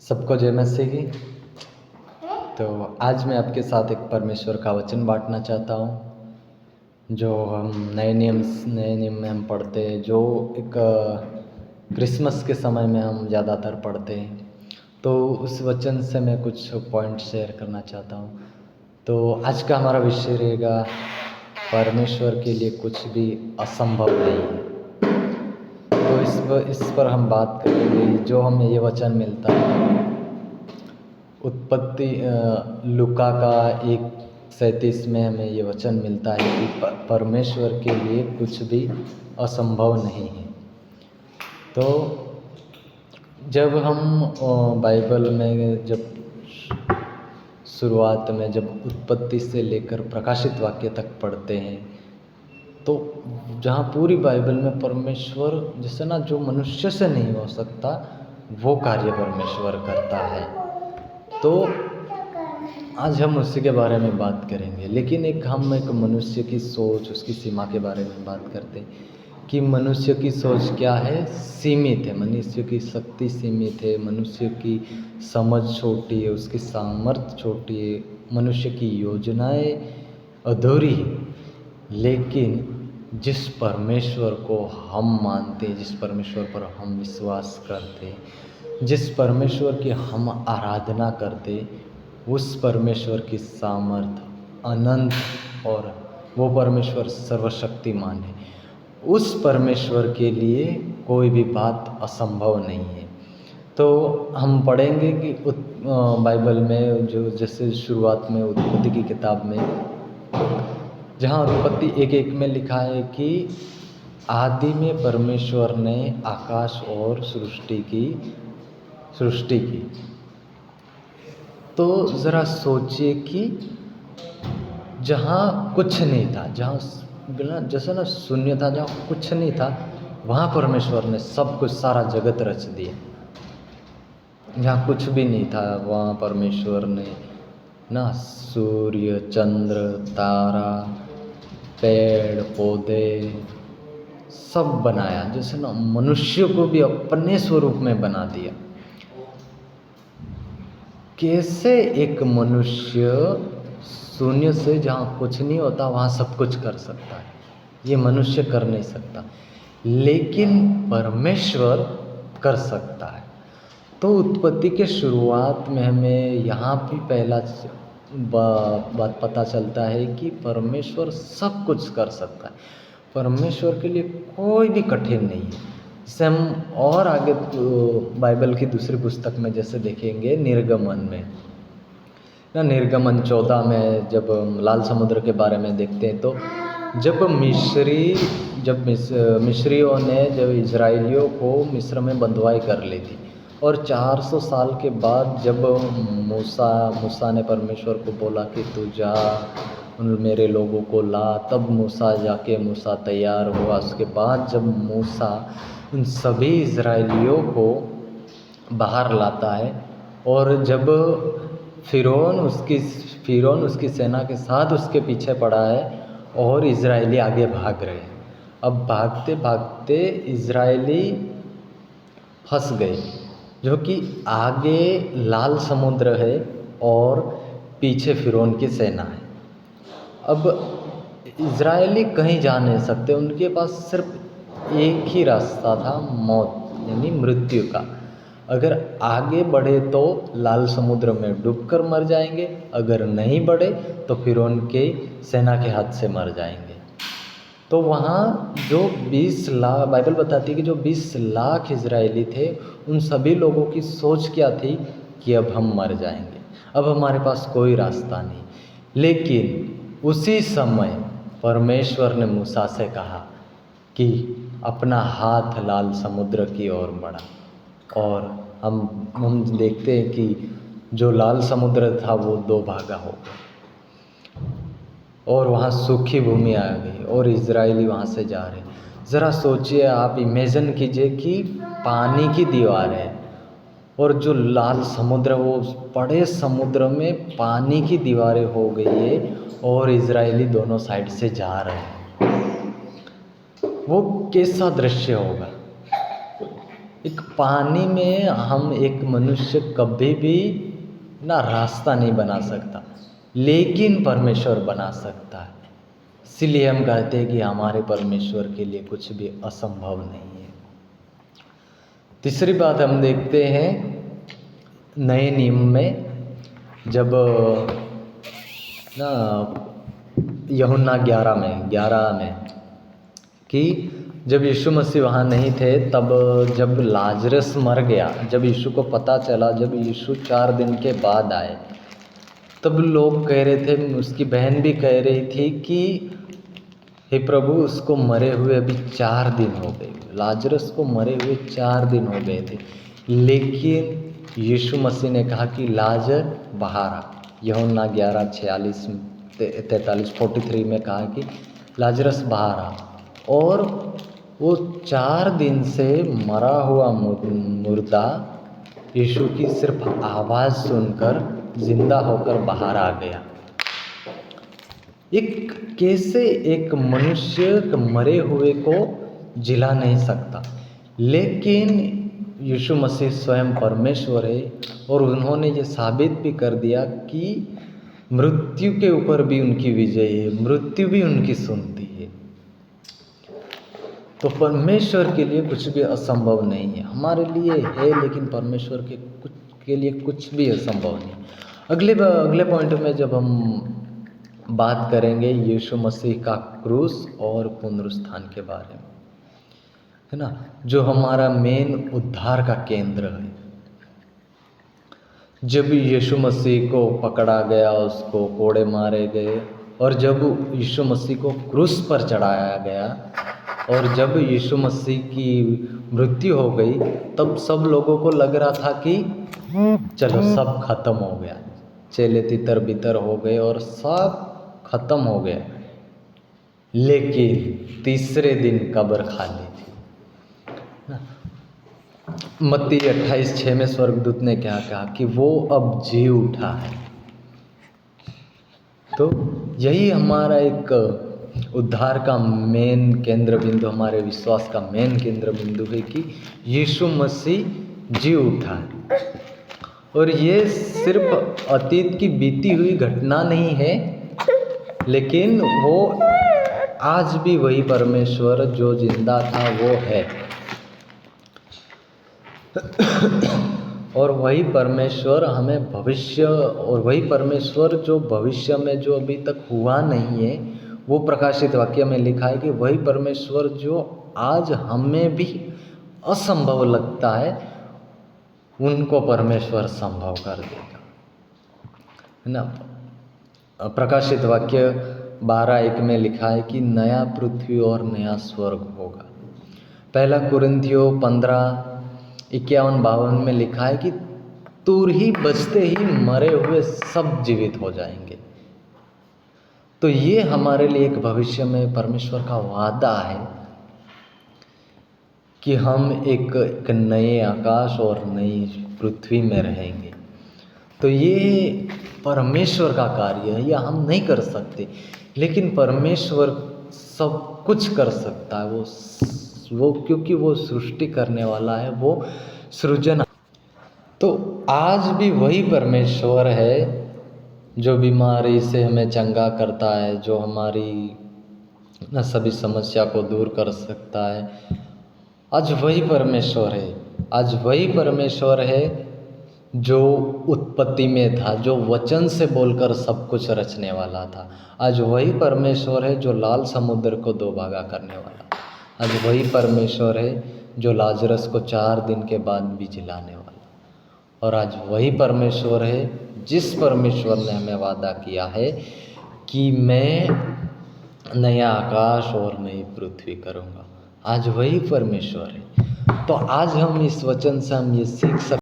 सबको जय मसीह की। तो आज मैं आपके साथ एक परमेश्वर का वचन बांटना चाहता हूँ, जो हम नए नियम में हम पढ़ते हैं, जो एक क्रिसमस के समय में हम ज़्यादातर पढ़ते हैं। तो उस वचन से मैं कुछ पॉइंट शेयर करना चाहता हूँ। तो आज का हमारा विषय रहेगा, परमेश्वर के लिए कुछ भी असंभव नहीं है। तो इस पर हम बात करेंगे। जो हमें ये वचन मिलता है उत्पत्ति लूका का 1:37 में हमें ये वचन मिलता है कि परमेश्वर के लिए कुछ भी असंभव नहीं है। तो जब हम बाइबल में जब शुरुआत में जब उत्पत्ति से लेकर प्रकाशित वाक्य तक पढ़ते हैं, तो जहाँ पूरी बाइबल में परमेश्वर जैसे ना जो मनुष्य से नहीं हो सकता वो कार्य परमेश्वर करता है। तो आज हम उसी के बारे में बात करेंगे, लेकिन हम एक मनुष्य की सोच, उसकी सीमा के बारे में बात करते हैं कि मनुष्य की सोच क्या है, सीमित है। मनुष्य की शक्ति सीमित है, मनुष्य की समझ छोटी है, उसकी सामर्थ्य छोटी है, मनुष्य की योजनाएं अधूरी है। लेकिन जिस परमेश्वर को हम मानते हैं, जिस परमेश्वर पर हम विश्वास करते हैं, जिस परमेश्वर की हम आराधना करते, उस परमेश्वर की सामर्थ्य अनंत और वो परमेश्वर सर्वशक्तिमान है। उस परमेश्वर के लिए कोई भी बात असंभव नहीं है। तो हम पढ़ेंगे कि बाइबल में जो जैसे शुरुआत में उत्पत्ति की किताब में, जहाँ उत्पत्ति 1:1 में लिखा है कि आदि में परमेश्वर ने आकाश और सृष्टि की। तो ज़रा सोचिए कि जहाँ कुछ नहीं था, जहाँ बिना जैसे ना शून्य था, जहाँ कुछ नहीं था, वहाँ परमेश्वर ने सब कुछ, सारा जगत रच दिया। जहाँ कुछ भी नहीं था वहाँ परमेश्वर ने ना सूर्य, चंद्र, तारा, पेड़ पौधे सब बनाया। जैसे ना मनुष्य को भी अपने स्वरूप में बना दिया। कैसे एक मनुष्य शून्य से, जहाँ कुछ नहीं होता वहाँ सब कुछ कर सकता है? ये मनुष्य कर नहीं सकता, लेकिन परमेश्वर कर सकता है। तो उत्पत्ति के शुरुआत में हमें यहाँ भी पहला बात पता चलता है कि परमेश्वर सब कुछ कर सकता है। परमेश्वर के लिए कोई भी कठिन नहीं है। जैसे हम और आगे बाइबल की दूसरी पुस्तक में जैसे देखेंगे, निर्गमन में ना, निर्गमन 14 में जब लाल समुद्र के बारे में देखते हैं, तो जब मिस्रियों ने जब इजराइलियों को मिस्र में बंधुआई कर ली थी, और 400 साल के बाद जब मूसा ने परमेश्वर को बोला कि तू जा मेरे लोगों को ला, तब मूसा तैयार हुआ। उसके बाद जब मूसा उन सभी इजराइलियों को बाहर लाता है, और जब फिरौन उसकी सेना के साथ उसके पीछे पड़ा है और इजराइली आगे भाग रहे हैं। अब भागते भागते इजराइली फंस गए, जो कि आगे लाल समुद्र है और पीछे फिरौन की सेना है। अब इजराइली कहीं जा नहीं सकते, उनके पास सिर्फ एक ही रास्ता था, मौत यानी मृत्यु का। अगर आगे बढ़े तो लाल समुद्र में डूबकर मर जाएंगे, अगर नहीं बढ़े तो फिरौन के सेना के हाथ से मर जाएंगे। तो वहाँ जो 20 लाख, बाइबल बताती है कि जो 20 लाख इजरायली थे, उन सभी लोगों की सोच क्या थी कि अब हम मर जाएंगे, अब हमारे पास कोई रास्ता नहीं। लेकिन उसी समय परमेश्वर ने मूसा से कहा कि अपना हाथ लाल समुद्र की ओर बढ़ा, और हम देखते हैं कि जो लाल समुद्र था वो 2 भागा हो गया, और वहाँ सूखी भूमि आ गई और इजरायली वहाँ से जा रहे। ज़रा सोचिए, आप इमेजिन कीजिए कि पानी की दीवार है और जो लाल समुद्र, वो बड़े समुद्र में पानी की दीवारें हो गई है और इजरायली दोनों साइड से जा रहे हैं। वो कैसा दृश्य होगा? एक पानी में हम एक मनुष्य कभी भी ना रास्ता नहीं बना सकता, लेकिन परमेश्वर बना सकता है। इसीलिए हम कहते हैं कि हमारे परमेश्वर के लिए कुछ भी असंभव नहीं है। तीसरी बात हम देखते हैं नए नियम में, जब ना यूहन्ना 11 में कि जब यीशु मसीह वहाँ नहीं थे, तब जब लाजरस मर गया, जब यीशु को पता चला, जब यीशु 4 दिन के बाद आए, तब लोग कह रहे थे, उसकी बहन भी कह रही थी कि हे प्रभु, उसको मरे हुए अभी 4 दिन हो गए, लाजरस को मरे हुए 4 दिन हो गए थे। लेकिन यीशु मसीह ने कहा कि लाजर बाहर आ। यूहन्ना 11:43 में कहा कि लाजरस बाहर आ, और वो 4 दिन से मरा हुआ मुर्दा यीशु की सिर्फ आवाज़ सुनकर जिंदा होकर बाहर आ गया। कैसे एक मनुष्य मरे हुए को जिला नहीं सकता, लेकिन यीशु मसीह स्वयं परमेश्वर है, और उन्होंने ये साबित भी कर दिया कि मृत्यु के ऊपर भी उनकी विजय है, मृत्यु भी उनकी सुनती है। तो परमेश्वर के लिए कुछ भी असंभव नहीं है। हमारे लिए है, लेकिन परमेश्वर के लिए कुछ भी असंभव नहीं। अगले पॉइंट में जब हम बात करेंगे यीशु मसीह का क्रूस और पुनरुत्थान के बारे में, है ना, जो हमारा मेन उद्धार का केंद्र है। जब यीशु मसीह को पकड़ा गया, उसको कोड़े मारे गए, और जब यीशु मसीह को क्रूस पर चढ़ाया गया, और जब यीशु मसीह की मृत्यु हो गई, तब सब लोगों को लग रहा था कि चलो सब खत्म हो गया, चेले तितर बितर हो गए और सब खत्म हो गया। लेकिन तीसरे दिन कब्र खाली थी। मत्ती 28:6 में स्वर्गदूत ने क्या कहा कि वो अब जी उठा है। तो यही हमारा एक उद्धार का मेन केंद्र बिंदु, हमारे विश्वास का मेन केंद्र बिंदु है कि यीशु मसीह जी उठा है। और ये सिर्फ अतीत की बीती हुई घटना नहीं है, लेकिन वो आज भी वही परमेश्वर जो जिंदा था वो है, और वही परमेश्वर हमें भविष्य, और वही परमेश्वर जो भविष्य में जो अभी तक हुआ नहीं है, वो प्रकाशित वाक्य में लिखा है कि वही परमेश्वर जो आज हमें भी असंभव लगता है, उनको परमेश्वर संभव कर देगा, है ना। प्रकाशित वाक्य 12:1 में लिखा है कि नया पृथ्वी और नया स्वर्ग होगा। पहला कुरिन्थियों 15:51-52 में लिखा है कि तूर ही बजते ही मरे हुए सब जीवित हो जाएंगे। तो ये हमारे लिए एक भविष्य में परमेश्वर का वादा है कि हम एक नए आकाश और नई पृथ्वी में रहेंगे। तो ये परमेश्वर का कार्य है, यह हम नहीं कर सकते, लेकिन परमेश्वर सब कुछ कर सकता है। वो क्योंकि वो सृष्टि करने वाला है, वो सृजन। तो आज भी वही परमेश्वर है जो बीमारी से हमें चंगा करता है, जो हमारी सभी समस्या को दूर कर सकता है। आज वही परमेश्वर है, आज वही परमेश्वर है जो उत्पत्ति में था, जो वचन से बोलकर सब कुछ रचने वाला था। आज वही परमेश्वर है जो लाल समुद्र को 2 भागा करने वाला। आज वही परमेश्वर है जो लाजरस को 4 दिन के बाद भी जिलाने वाला। और आज वही परमेश्वर है जिस परमेश्वर ने हमें वादा किया है कि मैं नया आकाश और नई पृथ्वी करूँगा। आज वही परमेश्वर है। तो आज हम इस वचन से हम ये सीख सकते